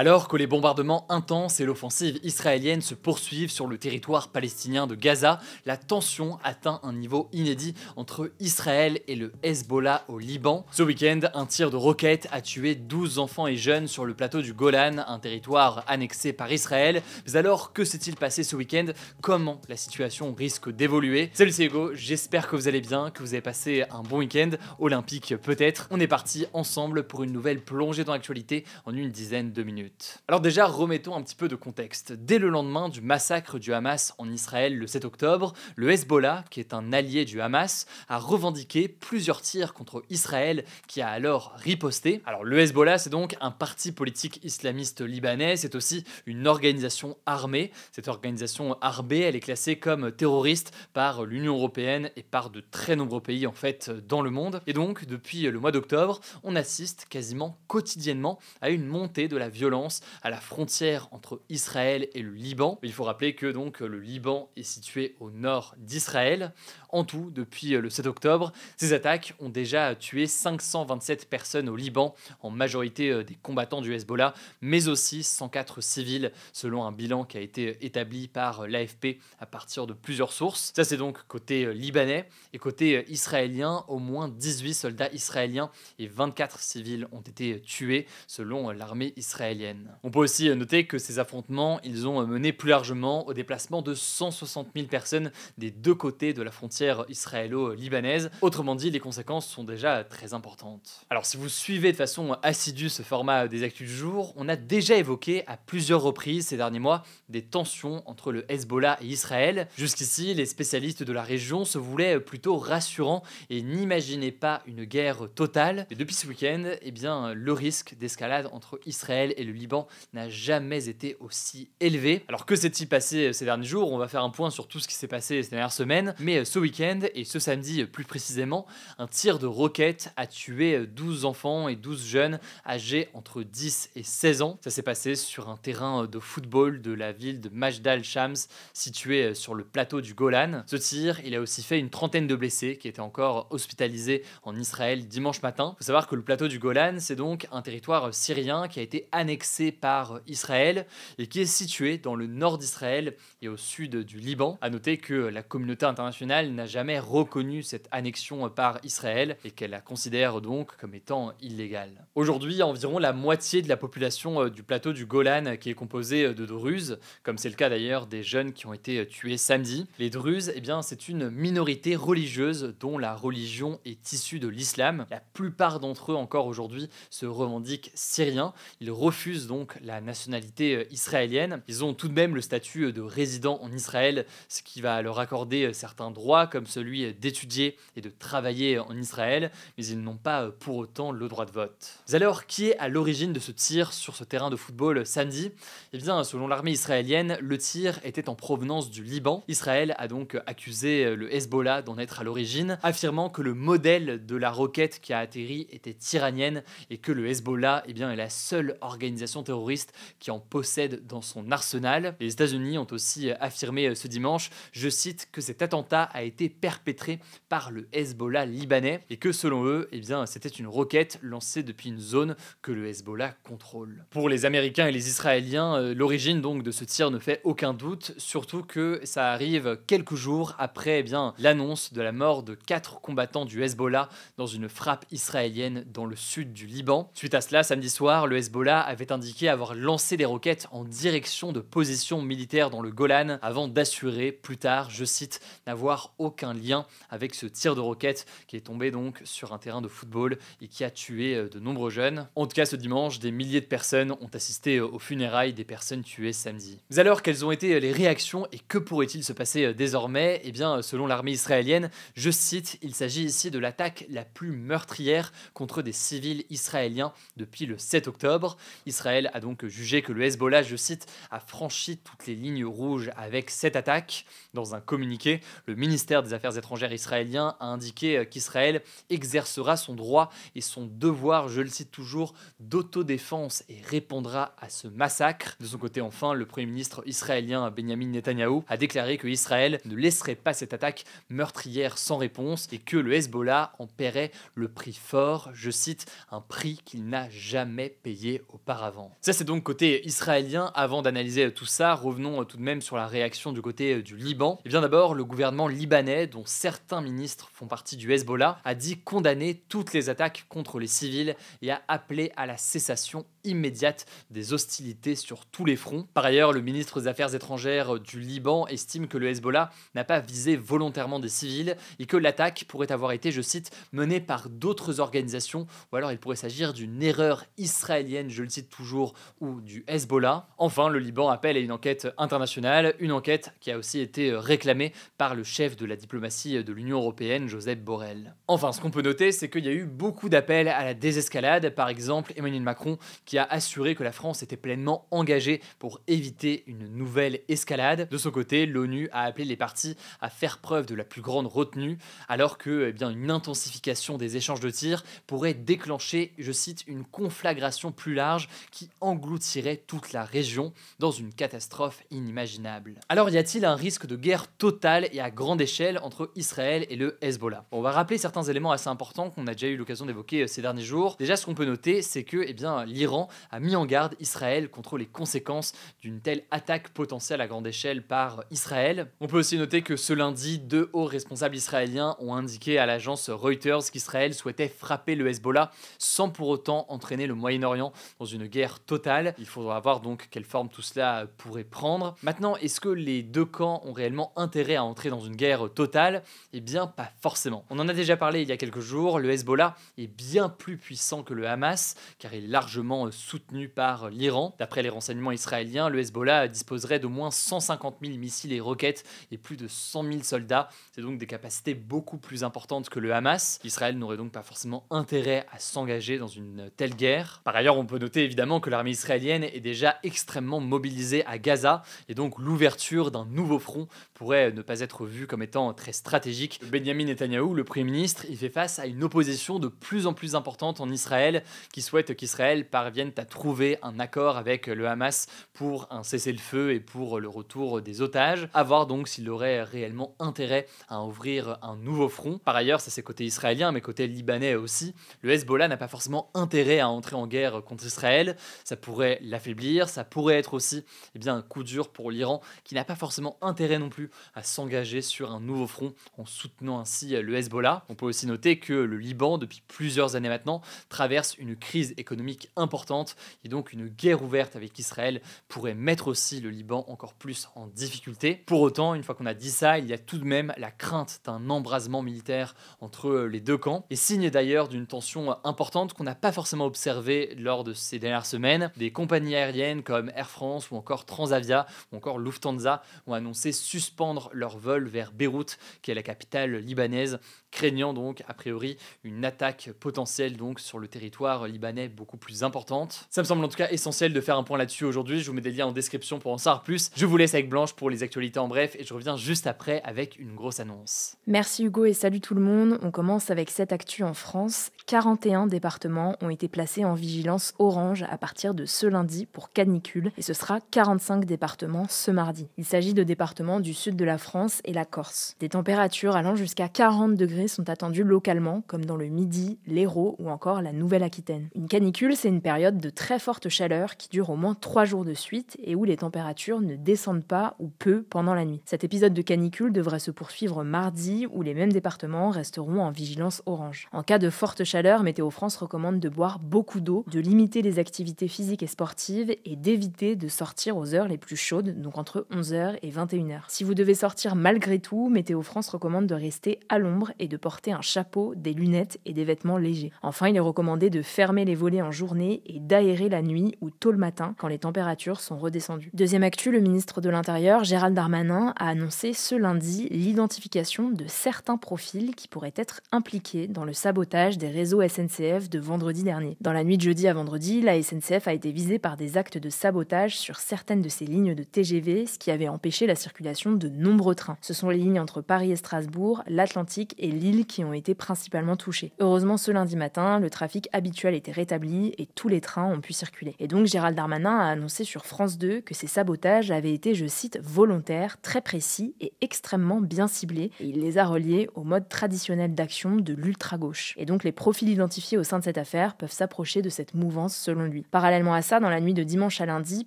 Alors que les bombardements intenses et l'offensive israélienne se poursuivent sur le territoire palestinien de Gaza, la tension atteint un niveau inédit entre Israël et le Hezbollah au Liban. Ce week-end, un tir de roquette a tué 12 enfants et jeunes sur le plateau du Golan, un territoire annexé par Israël. Mais alors, que s'est-il passé ce week-end? Comment la situation risque d'évoluer? Salut, c'est Hugo, j'espère que vous allez bien, que vous avez passé un bon week-end, olympique peut-être. On est parti ensemble pour une nouvelle plongée dans l'actualité en une dizaine de minutes. Alors déjà, remettons un petit peu de contexte. Dès le lendemain du massacre du Hamas en Israël le 7 octobre, le Hezbollah, qui est un allié du Hamas, a revendiqué plusieurs tirs contre Israël qui a alors riposté. Alors le Hezbollah, c'est donc un parti politique islamiste libanais, c'est aussi une organisation armée. Cette organisation armée, elle est classée comme terroriste par l'Union européenne et par de très nombreux pays en fait dans le monde. Et donc, depuis le mois d'octobre, on assiste quasiment quotidiennement à une montée de la violence à la frontière entre Israël et le Liban. Il faut rappeler que donc le Liban est situé au nord d'Israël. En tout, depuis le 7 octobre, ces attaques ont déjà tué 527 personnes au Liban, en majorité des combattants du Hezbollah, mais aussi 104 civils, selon un bilan qui a été établi par l'AFP à partir de plusieurs sources. Ça, c'est donc côté libanais. Et côté israélien, au moins 18 soldats israéliens et 24 civils ont été tués, selon l'armée israélienne. On peut aussi noter que ces affrontements, ils ont mené plus largement au déplacement de 160 000 personnes des deux côtés de la frontière israélo-libanaise. Autrement dit, les conséquences sont déjà très importantes. Alors si vous suivez de façon assidue ce format des actus du jour, on a déjà évoqué à plusieurs reprises ces derniers mois des tensions entre le Hezbollah et Israël. Jusqu'ici, les spécialistes de la région se voulaient plutôt rassurants et n'imaginaient pas une guerre totale. Et depuis ce week-end, eh bien, le risque d'escalade entre Israël et le Liban n'a jamais été aussi élevé. Alors que s'est-il passé ces derniers jours? On va faire un point sur tout ce qui s'est passé ces dernières semaines, mais ce week-end, et ce samedi plus précisément, un tir de roquette a tué 12 enfants et 12 jeunes âgés entre 10 et 16 ans. Ça s'est passé sur un terrain de football de la ville de Majdal Shams, situé sur le plateau du Golan. Ce tir, il a aussi fait une trentaine de blessés qui étaient encore hospitalisés en Israël dimanche matin. Il faut savoir que le plateau du Golan, c'est donc un territoire syrien qui a été annexé par Israël et qui est situé dans le nord d'Israël et au sud du Liban. A noter que la communauté internationale n'a jamais reconnu cette annexion par Israël et qu'elle la considère donc comme étant illégale. Aujourd'hui, environ la moitié de la population du plateau du Golan qui est composée de Druzes, comme c'est le cas d'ailleurs des jeunes qui ont été tués samedi. Les Druzes, eh bien, c'est une minorité religieuse dont la religion est issue de l'islam. La plupart d'entre eux encore aujourd'hui se revendiquent syriens. Ils refusent donc la nationalité israélienne. Ils ont tout de même le statut de résident en Israël, ce qui va leur accorder certains droits comme celui d'étudier et de travailler en Israël, mais ils n'ont pas pour autant le droit de vote. Mais alors, qui est à l'origine de ce tir sur ce terrain de football samedi? Eh bien, selon l'armée israélienne, le tir était en provenance du Liban. Israël a donc accusé le Hezbollah d'en être à l'origine, affirmant que le modèle de la roquette qui a atterri était iranienne et que le Hezbollah, eh bien, est la seule organisation terroriste qui en possède dans son arsenal. Les États-Unis ont aussi affirmé ce dimanche, je cite, que cet attentat a été perpétré par le Hezbollah libanais et que selon eux, eh bien, c'était une roquette lancée depuis une zone que le Hezbollah contrôle. Pour les Américains et les Israéliens, l'origine donc de ce tir ne fait aucun doute, surtout que ça arrive quelques jours après l'annonce de la mort de 4 combattants du Hezbollah dans une frappe israélienne dans le sud du Liban. Suite à cela, samedi soir, le Hezbollah avait indiqué avoir lancé des roquettes en direction de positions militaires dans le Golan avant d'assurer plus tard, je cite, n'avoir aucun lien avec ce tir de roquette qui est tombé donc sur un terrain de football et qui a tué de nombreux jeunes. En tout cas, ce dimanche, des milliers de personnes ont assisté aux funérailles des personnes tuées samedi. Mais alors, quelles ont été les réactions et que pourrait-il se passer désormais? Eh bien, selon l'armée israélienne, je cite, il s'agit ici de l'attaque la plus meurtrière contre des civils israéliens depuis le 7 octobre. Israël a donc jugé que le Hezbollah, je cite, a franchi toutes les lignes rouges avec cette attaque. Dans un communiqué, le ministère des Affaires étrangères israélien a indiqué qu'Israël exercera son droit et son devoir, je le cite toujours, d'autodéfense et répondra à ce massacre. De son côté, enfin, le Premier ministre israélien Benjamin Netanyahou a déclaré que Israël ne laisserait pas cette attaque meurtrière sans réponse et que le Hezbollah en paierait le prix fort, je cite, un prix qu'il n'a jamais payé auparavant. auparavant. Ça c'est donc côté israélien. Avant d'analyser tout ça, revenons tout de même sur la réaction du côté du Liban. Et bien d'abord, le gouvernement libanais, dont certains ministres font partie du Hezbollah, a dit condamner toutes les attaques contre les civils et a appelé à la cessation immédiate des hostilités sur tous les fronts. Par ailleurs, le ministre des Affaires étrangères du Liban estime que le Hezbollah n'a pas visé volontairement des civils et que l'attaque pourrait avoir été, je cite, menée par d'autres organisations, ou alors il pourrait s'agir d'une erreur israélienne, je le cite toujours, ou du Hezbollah. Enfin, le Liban appelle à une enquête internationale, une enquête qui a aussi été réclamée par le chef de la diplomatie de l'Union européenne, Josep Borrell. Enfin, ce qu'on peut noter, c'est qu'il y a eu beaucoup d'appels à la désescalade. Par exemple, Emmanuel Macron qui a assuré que la France était pleinement engagée pour éviter une nouvelle escalade. De son côté, l'ONU a appelé les parties à faire preuve de la plus grande retenue, alors que une intensification des échanges de tirs pourrait déclencher, je cite, une conflagration plus large qui engloutirait toute la région dans une catastrophe inimaginable. Alors y a-t-il un risque de guerre totale et à grande échelle entre Israël et le Hezbollah? On va rappeler certains éléments assez importants qu'on a déjà eu l'occasion d'évoquer ces derniers jours. Déjà, ce qu'on peut noter, c'est que l'Iran a mis en garde Israël contre les conséquences d'une telle attaque potentielle à grande échelle par Israël. On peut aussi noter que ce lundi, 2 hauts responsables israéliens ont indiqué à l'agence Reuters qu'Israël souhaitait frapper le Hezbollah sans pour autant entraîner le Moyen-Orient dans une guerre totale. Il faudra voir donc quelle forme tout cela pourrait prendre. Maintenant, est-ce que les deux camps ont réellement intérêt à entrer dans une guerre totale? Eh bien, pas forcément. On en a déjà parlé il y a quelques jours, le Hezbollah est bien plus puissant que le Hamas, car il est largement soutenu par l'Iran. D'après les renseignements israéliens, le Hezbollah disposerait d'au moins 150 000 missiles et roquettes et plus de 100 000 soldats. C'est donc des capacités beaucoup plus importantes que le Hamas. Israël n'aurait donc pas forcément intérêt à s'engager dans une telle guerre. Par ailleurs, on peut noter évidemment que l'armée israélienne est déjà extrêmement mobilisée à Gaza, et donc l'ouverture d'un nouveau front pourrait ne pas être vue comme étant très stratégique. Benjamin Netanyahou, le Premier ministre, il fait face à une opposition de plus en plus importante en Israël, qui souhaite qu'Israël parvienne à trouver un accord avec le Hamas pour un cessez-le-feu et pour le retour des otages. À voir donc s'il aurait réellement intérêt à ouvrir un nouveau front. Par ailleurs, ça c'est côté israélien, mais côté libanais aussi, le Hezbollah n'a pas forcément intérêt à entrer en guerre contre Israël. Ça pourrait l'affaiblir, ça pourrait être aussi un coup dur pour l'Iran, qui n'a pas forcément intérêt non plus à s'engager sur un nouveau front en soutenant ainsi le Hezbollah. On peut aussi noter que le Liban, depuis plusieurs années maintenant, traverse une crise économique importante, et donc une guerre ouverte avec Israël pourrait mettre aussi le Liban encore plus en difficulté. Pour autant, une fois qu'on a dit ça, il y a tout de même la crainte d'un embrasement militaire entre les deux camps, et signe d'ailleurs d'une tension importante qu'on n'a pas forcément observée lors de ces dernières semaines. Des compagnies aériennes comme Air France ou encore Transavia ou encore Lufthansa ont annoncé suspendre leur vol vers Beyrouth, qui est la capitale libanaise, craignant donc a priori une attaque potentielle donc sur le territoire libanais beaucoup plus importante. Ça me semble en tout cas essentiel de faire un point là-dessus aujourd'hui. Je vous mets des liens en description pour en savoir plus. Je vous laisse avec Blanche pour les actualités en bref et je reviens juste après avec une grosse annonce. Merci Hugo et salut tout le monde. On commence avec cette actu en France. 41 départements ont été placés en vigilance orange à partir de ce lundi pour canicule et ce sera 45 départements ce mardi. Il s'agit de départements du sud de la France et la Corse. Des températures allant jusqu'à 40 degrés sont attendues localement, comme dans le Midi, l'Hérault ou encore la Nouvelle-Aquitaine. Une canicule, c'est une période de très forte chaleur qui dure au moins 3 jours de suite et où les températures ne descendent pas ou peu pendant la nuit. Cet épisode de canicule devrait se poursuivre mardi où les mêmes départements resteront en vigilance orange. En cas de forte chaleur, Météo France recommande de boire beaucoup d'eau, de limiter les activités physiques et sportives et d'éviter de sortir aux heures les plus chaudes, donc entre 11h et 21h. Si vous devez sortir malgré tout, Météo France recommande de rester à l'ombre et de porter un chapeau, des lunettes et des vêtements légers. Enfin, il est recommandé de fermer les volets en journée et d'aérer la nuit ou tôt le matin quand les températures sont redescendues. Deuxième actu, le ministre de l'Intérieur, Gérald Darmanin, a annoncé ce lundi l'identification de certains profils qui pourraient être impliqués dans le sabotage des réseaux SNCF de vendredi dernier. Dans la nuit de jeudi à vendredi, la SNCF a été visée par des actes de sabotage sur certaines de ses lignes de TGV, ce qui avait empêché la circulation de nombreux trains. Ce sont les lignes entre Paris et Strasbourg, l'Atlantique et Lille qui ont été principalement touchées. Heureusement, ce lundi matin, le trafic habituel était rétabli et tous les trains ont pu circuler. Et donc, Gérald Darmanin a annoncé sur France 2 que ces sabotages avaient été, je cite, volontaires, très précis et extrêmement bien ciblés, et il les a reliés au mode traditionnel d'action de l'ultra-gauche. Et donc, les profils identifiés au sein de cette affaire peuvent s'approcher de cette mouvance selon lui. Parallèlement à ça, dans la nuit de dimanche à lundi,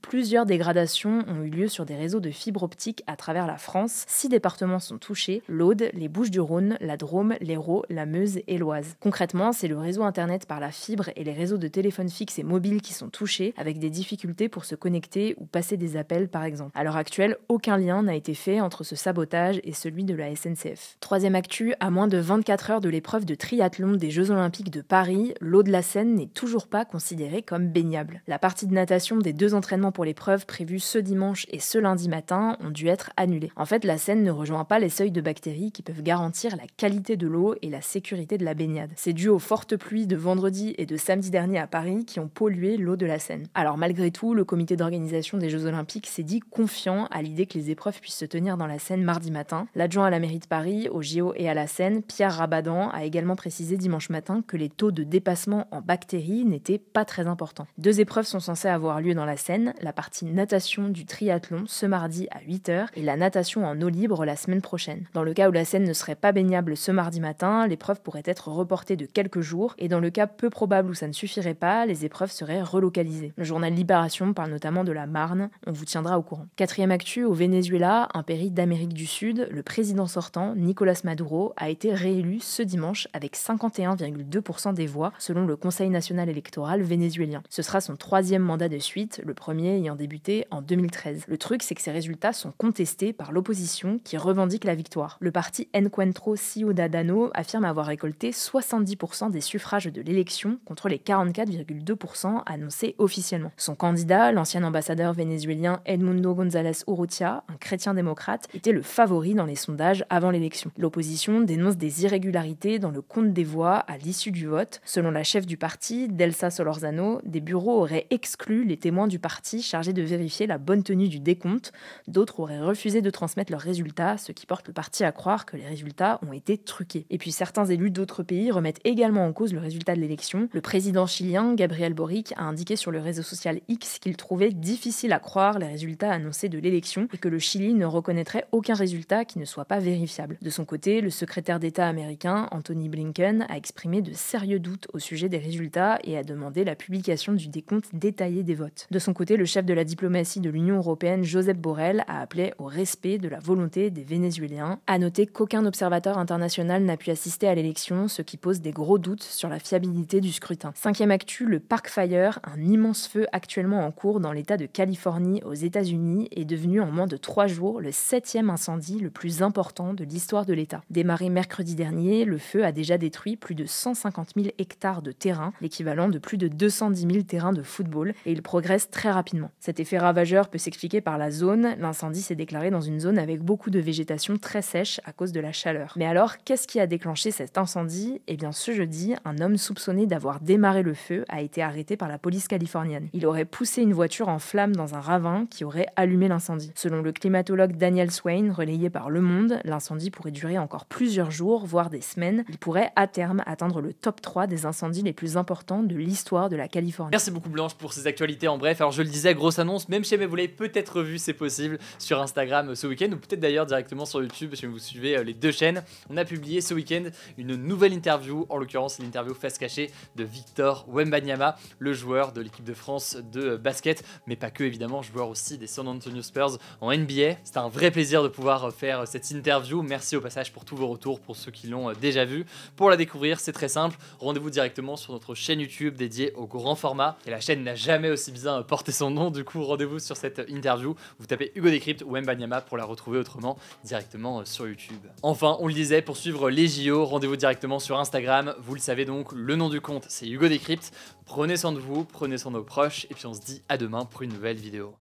plusieurs dégradations ont eu lieu sur des réseaux de fibre optique à travers la France. 6 départements sont touchés: l'Aude, les Bouches-du-Rhône, la Drôme, l'Hérault, la Meuse et l'Oise. Concrètement, c'est le réseau internet par la fibre et les réseaux de téléphone fixe et mobile qui sont touchés, avec des difficultés pour se connecter ou passer des appels par exemple. À l'heure actuelle, aucun lien n'a été fait entre ce sabotage et celui de la SNCF. Troisième actu, à moins de 24 heures de l'épreuve de triathlon des Jeux Olympiques de Paris, l'eau de la Seine n'est toujours pas considérée comme baignable. La partie de natation des 2 entraînements pour l'épreuve prévus ce dimanche et ce lundi matin ont dû être annulés. En fait, la Seine ne rejoint pas les seuils de bactéries qui peuvent garantir la qualité de l'eau et la sécurité de la baignade. C'est dû aux fortes pluies de vendredi et de samedi dernier à Paris qui ont pollué l'eau de la Seine. Alors malgré tout, le comité d'organisation des Jeux Olympiques s'est dit confiant à l'idée que les épreuves puissent se tenir dans la Seine mardi matin. L'adjoint à la mairie de Paris, au JO et à la Seine, Pierre Rabadan, a également précisé dimanche matin que les taux de dépassement en bactéries n'étaient pas très importants. 2 épreuves sont censées avoir lieu dans la Seine, la partie natation du triathlon ce mardi à 8h et la natation en eau libre la semaine prochaine. Dans le cas où la Seine ne serait pas baignable ce mardi matin, l'épreuve pourrait être reportée de quelques jours et dans le cas peu probable où ça ne suffirait pas, les épreuves seraient relocalisées. Le journal Libération parle notamment de la Marne, on vous tiendra au courant. 4e actu, au Venezuela, un pays d'Amérique du Sud, le président sortant, Nicolás Maduro, a été réélu ce dimanche avec 51,2% des voix selon le Conseil national électoral vénézuélien. Ce sera son 3e mandat de suite, le premier ayant débuté en 2013. Le truc, c'est que ces résultats sont contestés par l'opposition qui revendique la victoire. Le parti Encuentro Ciudadano affirme avoir récolté 70% des suffrages de l'élection contre les 44,2% annoncés officiellement. Son candidat, l'ancien ambassadeur vénézuélien Edmundo González Urrutia, un chrétien démocrate, était le favori dans les sondages avant l'élection. L'opposition dénonce des irrégularités dans le compte des voix à l'issue du vote. Selon la chef du parti, Delsa Solorzano, des bureaux auraient exclu les témoins du parti chargés de vérifier la bonne tenue du décompte. D'autres auraient refusé de transmettre leurs résultats, ce qui porte le parti à croire que les résultats ont été truqués. Et puis certains élus d'autres pays remettent également en cause le résultat de l'élection. Le président chilien, Gabriel Boric, a indiqué sur le réseau social X qu'il trouvait difficile à croire les résultats annoncés de l'élection et que le Chili ne reconnaîtrait aucun résultat qui ne soit pas vérifiable. De son côté, le secrétaire d'État américain, Anthony Blinken, a exprimé de sérieux doutes au sujet des résultats et a demandé la publication du décompte détaillé des votes. De son côté, le chef de la diplomatie de l'Union européenne, Josep Borrell, a appelé au respect de la volonté des Vénézuéliens. À noter qu'aucun observateur international n'a pu assister à l'élection, ce qui pose des gros doutes sur la fiabilité du scrutin. 5e actu, le Park Fire, un immense feu actuellement en cours dans l'État de Californie aux États-Unis, est devenu en moins de 3 jours le 7e incendie le plus important de l'histoire de l'État. Démarré mercredi dernier, le feu a déjà détruit plus de 150 000 hectares de terrain, l'équivalent de plus de 210 000 terrains de football, et il progresse très rapidement. Cet effet ravageur peut s'expliquer par la zone. L'incendie s'est déclaré dans une zone avec beaucoup de végétation très sèche à cause de la chaleur. Mais alors, qu'est-ce qui a déclenché cet incendie ? Eh bien, ce jeudi, un homme soupçonné d'avoir démarré le feu a été arrêté par la police californienne. Il aurait poussé une voiture en flammes dans un ravin qui aurait allumé l'incendie. Selon le climatologue Daniel Swain, relayé par Le Monde, l'incendie pourrait durer encore plusieurs jours, voire des semaines. Il pourrait à terme atteindre le top 3 des incendies les plus importants de l'histoire de la Californie. Merci beaucoup Blanche pour ces actualités en bref. Alors je le disais, grosse annonce, même chez vous l'avez peut-être vu, c'est possible, sur Instagram ce week-end ou peut-être d'ailleurs directement sur YouTube si vous suivez les 2 chaînes. On a publié ce week-end une nouvelle interview, en l'occurrence l'interview face cachée de Victor Wembanyama, le joueur de l'équipe de France de basket, mais pas que évidemment, joueur aussi des San Antonio Spurs en NBA. C'était un vrai plaisir de pouvoir faire cette interview. Merci au passage pour tous vos retours, pour ceux qui l'ont déjà vu. Pour la découvrir, c'est très simple, rendez-vous directement sur notre chaîne YouTube dédiée au grand format. Et la chaîne n'a jamais aussi bien porté son nom, du coup rendez-vous sur cette interview. Vous tapez Hugo Décrypte ou Wembanyama pour la retrouver autrement directement sur YouTube. Enfin, on le disait, pour suivre les JO, rendez-vous directement sur Instagram. Vous le savez donc, le nom du compte c'est Hugo Décrypte. Prenez soin de vous, prenez soin de vos proches et puis on se dit à demain pour une nouvelle vidéo.